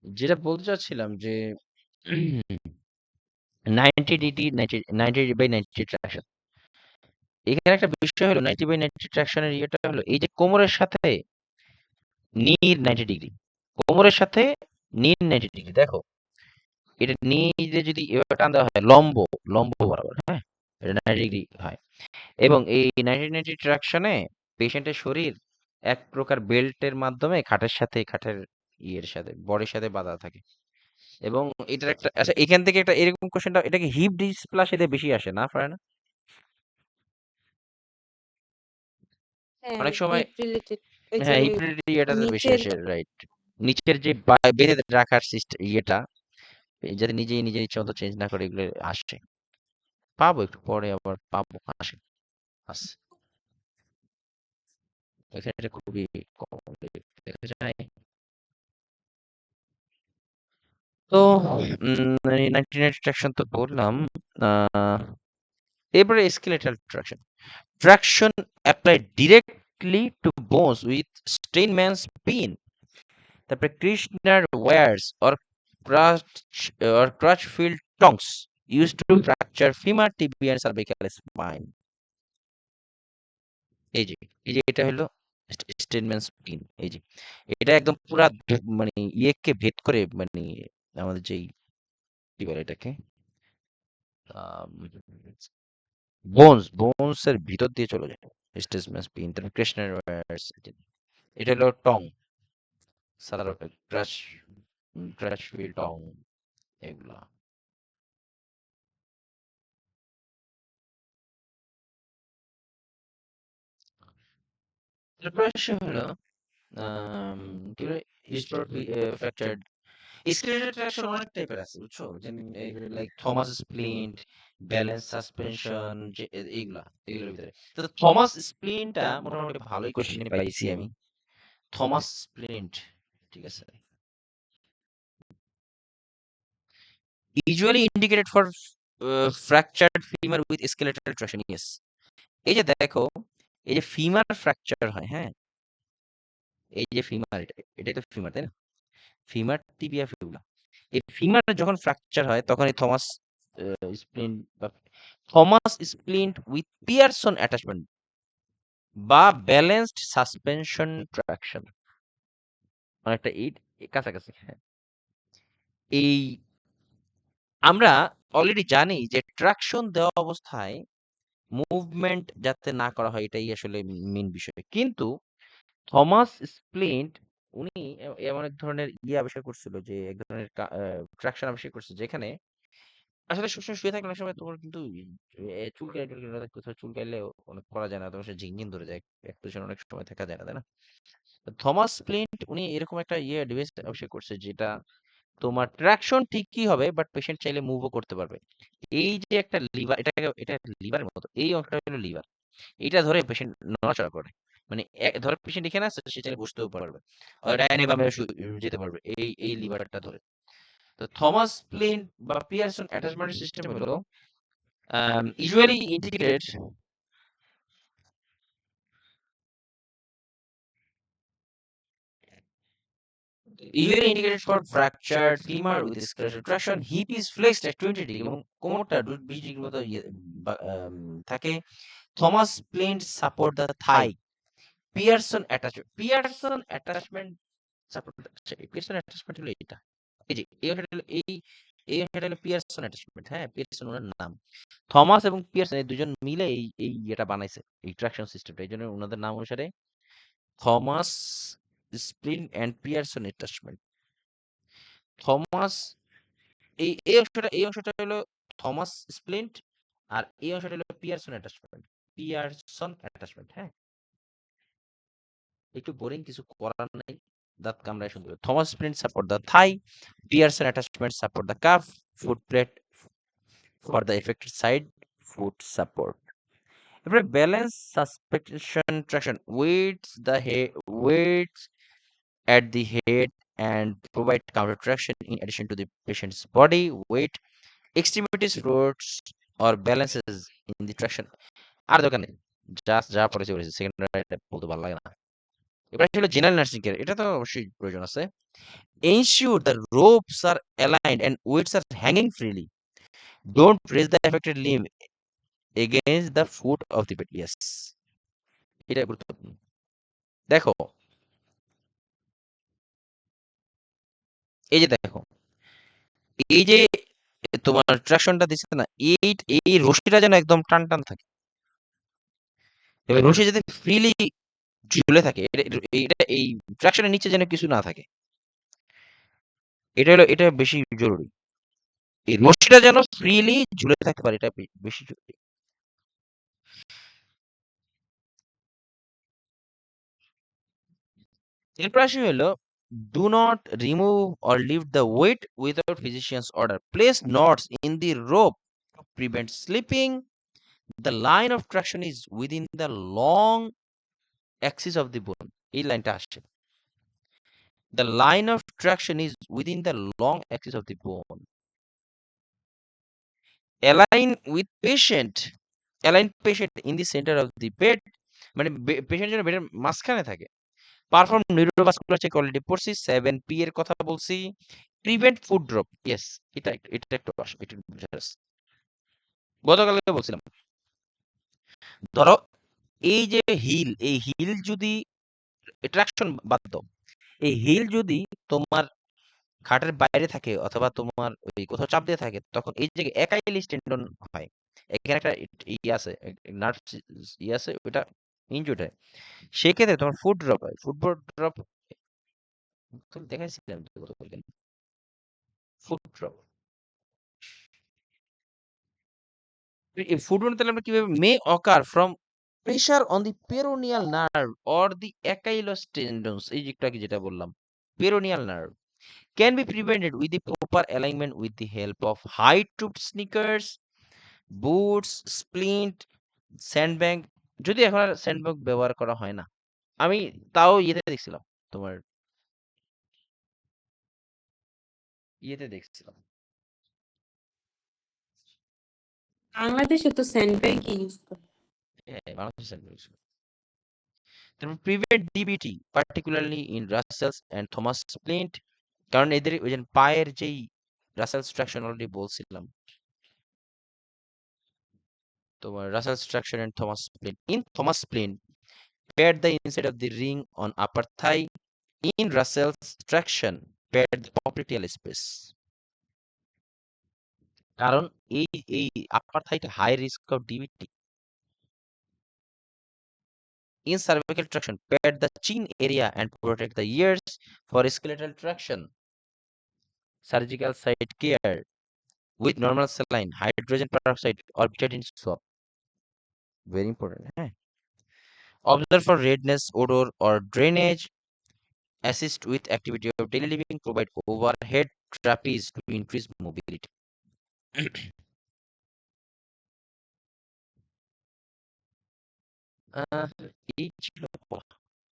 যেটা বলতে চাচ্ছিলাম যে 90 ডিগ্রি 90 ট্রাকশন। এখানে একটা বিষয় হলো 90/90 ট্রাকশনের ইয়েটা হলো এই যে কোমরের সাথে নির 90 ডিগ্রি, কোমরের সাথে নির 90 ডিগ্রি। দেখো এটা নিয়ে যদি এভাবে টান দেওয়া হয় লম্ব, লম্ব বরাবর, হ্যাঁ, এটা 90 ডিগ্রি হয়। এবং এই 90 ট্রাকশনে পেশেন্টের শরীর এক প্রকার বেল্টের মাধ্যমে খাটের সাথে, খাটের ইয়ের সাথে, বডির সাথে বাঁধা থাকে। এবং এটার একটা, আচ্ছা এখান থেকে একটা এরকম কোশ্চেনটা, এটা কি হিপ ডিসপ্লাসিতে বেশি আসে না পারে না? হ্যাঁ, অনেক সময়, হিপ রিলেটেড এই যে হ্যাঁ হিপ এটাতে বেশি নিচের আসে, রাইট। নিচের যে বেঁধে রাখার সিস্টেম ইয়েটা, যাতে নিজেই নিজের ইচ্ছা মতো চেঞ্জ না করে, এগুলো আসে। পাবো একটু পরে, আবার পাবো, আসে, আছে। এখানে এটা খুবই কম দেখা যায়। তো 99 ট্রাকশন তো বললাম। আহ, এবারে skeletal traction. Traction applied directly to bones with Steinmann's pin. তারপরে Kirschner wires Crutchfield tongs use to fracture femur tibia and cervical spine. এই যে, এই যে এটা হলো স্টেইনম্যানস পিন। এই যে এটা একদম পুরা মানে ইয়েকে ভেদ করে, মানে আমাদের যেই কি বলে এটাকে, বোনস এর ভিতর দিয়ে চলে যায় স্টেজম্যান স্পিন। তারপর কৃষ্ণের এটা হলো টং, সালার ক্রাশ, ক্রাশ ফিল টং, এগুলা। তারপর আসে হলো কি বলে ফ্র্যাকচার্ড স্কেলেটাল ট্রাকশন। অনেক টাইপের আছে বুঝছো, যেমন like Thomas splint, balance suspension, যে এইগুলা, এগুলোর ভিতরে। তো থমাস স্প্লিন্টটা মোটামুটি ভালোই কোশ্চেন পাইছি আমি। থমাস স্প্লিন্ট, ঠিক আছে, usually indicated for fractured femur with skeletal traction. Yes, এই যে দেখো, এই যে ফিমার ফ্র্যাকচার হয়, হ্যাঁ, এই যে ফিমার, এটা তো ফিমার তাই না, ফিমার টিবিয়া ফিবুলা। এই ফিমার যখন ফ্র্যাকচার হয় তখন এই স্প্লিন্ট বা Thomas splint with Pearson attachment বা ব্যালেন্সড সাসপেনশন ট্রাকশন, অনেকটা এই কাছাকাছি, হ্যাঁ। এই আমরা অলরেডি জানি যে ট্রাকশন দেওয়া অবস্থায় মুভমেন্ট যাতে না করা হয়, এটাই আসলে মেন বিষয়। কিন্তু থমাস স্প্লিন্ট উনি এমন এক ধরনের আবিষ্কার করছিল, যে এক ধরনের ট্রাকশন আবিষ্কার করছে, যেখানে আসলে সবসময় শুয়ে থাকলে অনেক সময় তোমার কিন্তু চুলকানি টুলকানি কোথাও চুলকাইলে অনেক করা যায় না, তোমার সে ঝিনঝিন ধরে যায়, এক পজিশন অনেক সময় থাকা যায় না, তাই না? তো থমাস স্প্লিন্ট উনি এরকম একটা ডিভাইস আবিষ্কার করছে, যেটা তোমার ট্রাকশন ঠিকই হবে, বাট পেশেন্ট চাইলে মুভও করতে পারবে। এই যে একটা লিভার, এটা লিভারের মতো, এই অংশটা হলো লিভার। এটা ধরে পেশেন্ট নড়াচড়া করে, মানে ধরে পেশেন্ট এখানে আছে, সে চাইলে বসতেও পারবে, ডাইনে বামে যেতে পারবে এই লিভারটা ধরে। তো থমাস প্লেন বা পিয়ারসন অ্যাটাচমেন্ট সিস্টেম হলো usually integrated for fractured femur with skeletal traction. Hip is flexed at 20 degree এবং কোমরটা 20 ডিগ্রির মতো থাকে। Thomas plane support the thigh. Pearson attachment support, Pearson attachment হলো এটা। এই যে এই অংশটা হলো এই অংশটা হলো পিয়ারসন অ্যাটাচমেন্ট, হ্যাঁ, পিয়ারসন ওনার নাম। থমাস এবং পিয়ারসন এই দুজন মিলে এই এটা বানাইছে, এই ট্রাকশন সিস্টেমটা। এই জন্য ওনাদের নাম অনুসারে Thomas স্প্লিন and Pearson attachment. Thomas এই অংশটা হলো থমাস স্প্লিন্ট, আর এই অংশটা হলো পিয়ারসন অ্যাটাচমেন্ট। পিয়ারসন অ্যাটাচমেন্ট, হ্যাঁ। একটু বোরিং, কিছু করার নাই, দাঁত কামড়ায় শুনতে হবে। Thomas splint support the thigh, Pearson attachment support the calf, foot plate for the affected side, foot support. এবারে balance suspension traction, weights at the head and provide counter traction in addition to the patient's body weight, extremities, rods or balances in the traction. আর দরকার নেই, just যা পড়েছে পড়েছে, second বলতে ভালো লাগে না। এবার আসলে জেনারেল নার্সিং কেয়ার, এটা তো অবশ্যই প্রয়োজন আছে। Ensure the ropes are aligned and weights are hanging freely. Don't raise the affected limb against the foot of the bed. Yes, এটা গুরুত্বপূর্ণ। দেখো, এই যে দেখো, এই যে তোমার ট্রাকশনটা দিচ্ছে না, এই রশিটা যেন একদম টান টান থাকে। এবার রশি যাতে ফ্রিলি ঝুলে থাকে, এটা এই ট্রাকশনের নিচে যেন কিছু না থাকে, এটা বেশি জরুরি। এই রশিটা যেন ফ্রিলি ঝুলে থাকতে পারে, এটা বেশি জরুরি। এরপর আসি হলো, do not remove or lift the weight without physician's order. Place knots in the rope to prevent slipping. The line of traction is within the long axis of the bone. এই লাইনটা আসছে। The line of traction is within the long axis of the bone. Align with patient. Align patient in the center of the bed. মানে patient যেন বেডের মাঝখানে থাকে। Perform neurovascular check already পড়ছি, 7P এর কথা বলছি। প্রিভেন্ট ফুড ড্রপ, ইয়েস, এটা একটু একটু গতকালকে বলছিলাম। ধরো এই যে এই হিল যদি ট্রাকশন বাদ দাও, এই হিল যদি তোমার খাটের বাইরে থাকে অথবা তোমার ওই কোথাও চাপ দিয়ে থাকে, তখন এই যে একাইলিস টেন্ডন হয়, এখানে একটা আছে, নার্ভ আছে, ওটা ইনজুর্ড হয়। সেক্ষেত্রে তোমার ফুড ড্রপ হয়। ফুড ড্রপ দেখাইছিলাম তো গতকালকে। ফুড ড্রপ, ফুড তাহলে আমরা কিভাবে, may occur from pressure on the peroneal nerve or the Achilles tendons, এই যে একটু আগে যেটা বললাম, peroneal nerve can be prevented with the proper alignment with the help of high-topped sneakers, boots, splint, sandbag। যদি এখন আর স্যান্ডব্যাগ ব্যবহার করা হয় না, আমি তাও ইয়েতে দেখছিলাম, তোমার ইয়েতে দেখছিলাম। বাংলাদেশে তো স্যান্ডব্যাগ ইউজ করে। হ্যাঁ, বাংলাদেশ স্যান্ডব্যাগ। তারপর প্রিভেন্ট ডিবিটি particularly in Russell's and Thomas splint, কারণ এদের ওই যে পায়ের যেই রাসেলস ট্রাকশন অলরেডি বলছিলাম, তোমার Russell's traction and Thomas splint. In Thomas splint, pat the inside of the ring on upper thigh. In Russell's traction, pat the popliteal space. কারণ এই এই আপার থাইটা হাই রিস্ক অফ ডিবিটি। In cervical traction, pat the chin area and protect the ears. For skeletal traction, surgical site care with normal saline, hydrogen peroxide or betadine swab. Very important. হ্যাঁ? Observe for redness, odor or drainage. Assist with activity of daily living. Provide overhead trapeze to increase mobility. এই ছিল